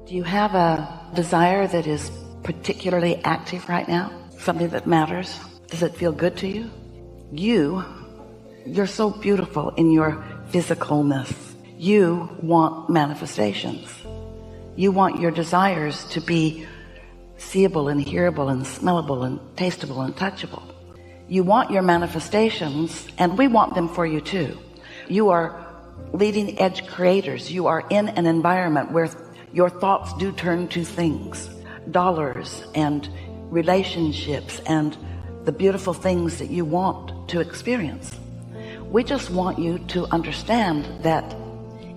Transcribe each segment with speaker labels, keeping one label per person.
Speaker 1: Do you have a desire that is particularly active right now? Something that matters? Does it feel good to you? You're so beautiful in your physicalness. You want manifestations. You want your desires to be seeable and hearable and smellable and tasteable and touchable. You want your manifestations, and we want them for you too. You are leading edge creators. You are in an environment where your thoughts do turn to things, dollars and relationships and the beautiful things that you want to experience. We just want you to understand that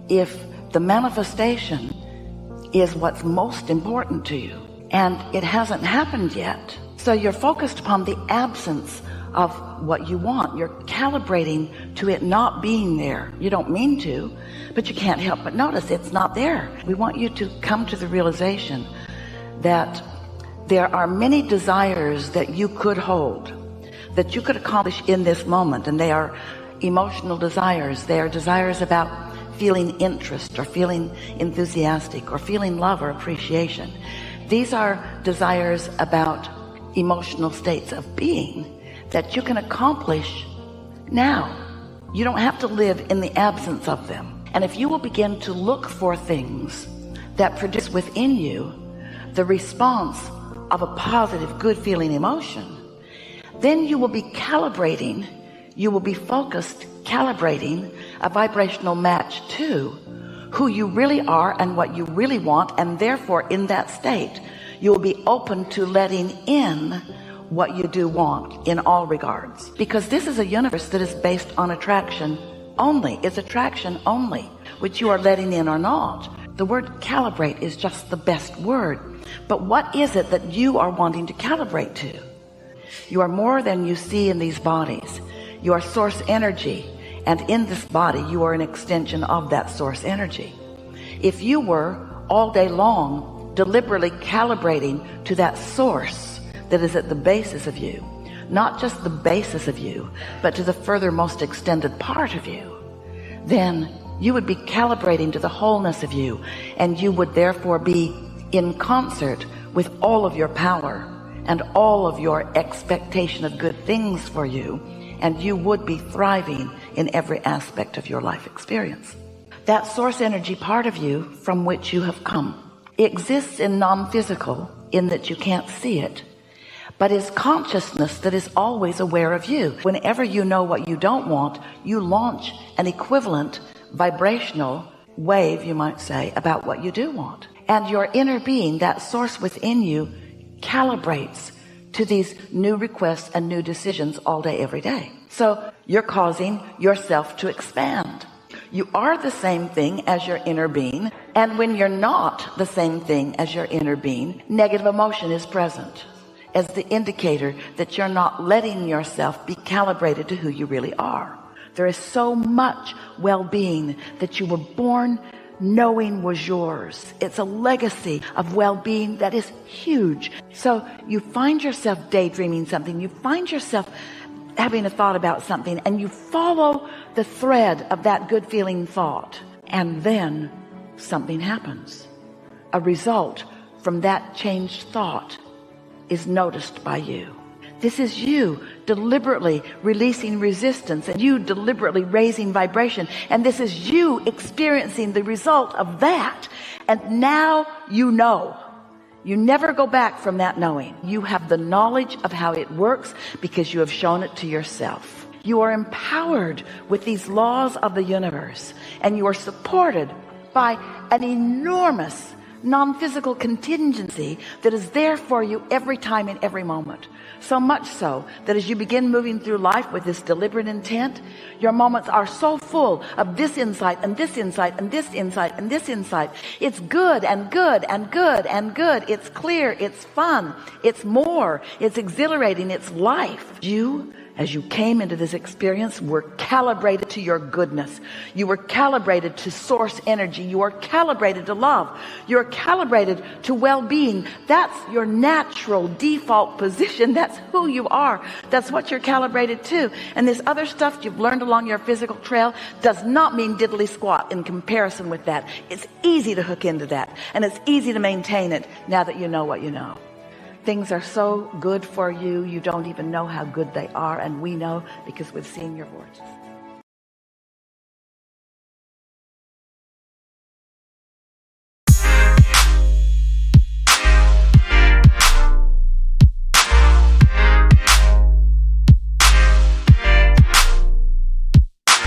Speaker 1: if the manifestation is what's most important to you and it hasn't happened yet, so you're focused upon the absence of what you want. You're calibrating to it not being there. You don't mean to, but you can't help but notice it's not there. We want you to come to the realization that there are many desires that you could hold, that you could accomplish in this moment, and they are emotional desires. They are desires about feeling interest or feeling enthusiastic or feeling love or appreciation. These are desires about emotional states of being that you can accomplish now. You don't have to live in the absence of them. And if you will begin to look for things that produce within you the response of a positive, good feeling emotion, then you will be calibrating, you will be focused, calibrating a vibrational match to who you really are and what you really want. And therefore, in that state, you will be open to letting in what you do want in all regards, because this is a universe that is based on attraction only. It's attraction only, which you are letting in or not. The word calibrate is just the best word. But what is it that you are wanting to calibrate to? You are more than you see in these bodies. You are source energy, and in this body you are an extension of that source energy. If you were all day long deliberately calibrating to that source that is at the basis of you, not just the basis of you, but to the furthermost extended part of you, then you would be calibrating to the wholeness of you, and you would therefore be in concert with all of your power and all of your expectation of good things for you, and you would be thriving in every aspect of your life experience. That source energy part of you from which you have come exists in non-physical, in that you can't see it, but is consciousness that is always aware of you. Whenever you know what you don't want, you launch an equivalent vibrational wave, you might say, about what you do want. And your inner being, that source within you, calibrates to these new requests and new decisions all day, every day. So you're causing yourself to expand. You are the same thing as your inner being. And when you're not the same thing as your inner being, negative emotion is present as the indicator that you're not letting yourself be calibrated to who you really are. There is so much well-being that you were born knowing was yours. It's a legacy of well-being that is huge. So you find yourself daydreaming something, you find yourself having a thought about something, and you follow the thread of that good feeling thought, and then something happens. A result from that changed thought is noticed by you. This is you deliberately releasing resistance, and you deliberately raising vibration, and this is you experiencing the result of that. And now you know. You never go back from that knowing. You have the knowledge of how it works because you have shown it to yourself. You are empowered with these laws of the universe, and you are supported by an enormous non-physical contingency that is there for you every time in every moment. So much so that as you begin moving through life with this deliberate intent, your moments are so full of this insight and this insight and this insight and this insight. It's good and good and good and good. It's clear, it's fun, it's more, it's exhilarating, it's life. You As you came into this experience, were calibrated to your goodness. You were calibrated to source energy. You are calibrated to love. You're calibrated to well-being. That's your natural default position. That's who you are. That's what you're calibrated to. And this other stuff you've learned along your physical trail does not mean diddly squat in comparison with that. It's easy to hook into that, and it's easy to maintain it now that you know what you know. Things are so good for you, you don't even know how good they are, and we know because we've seen your vortex.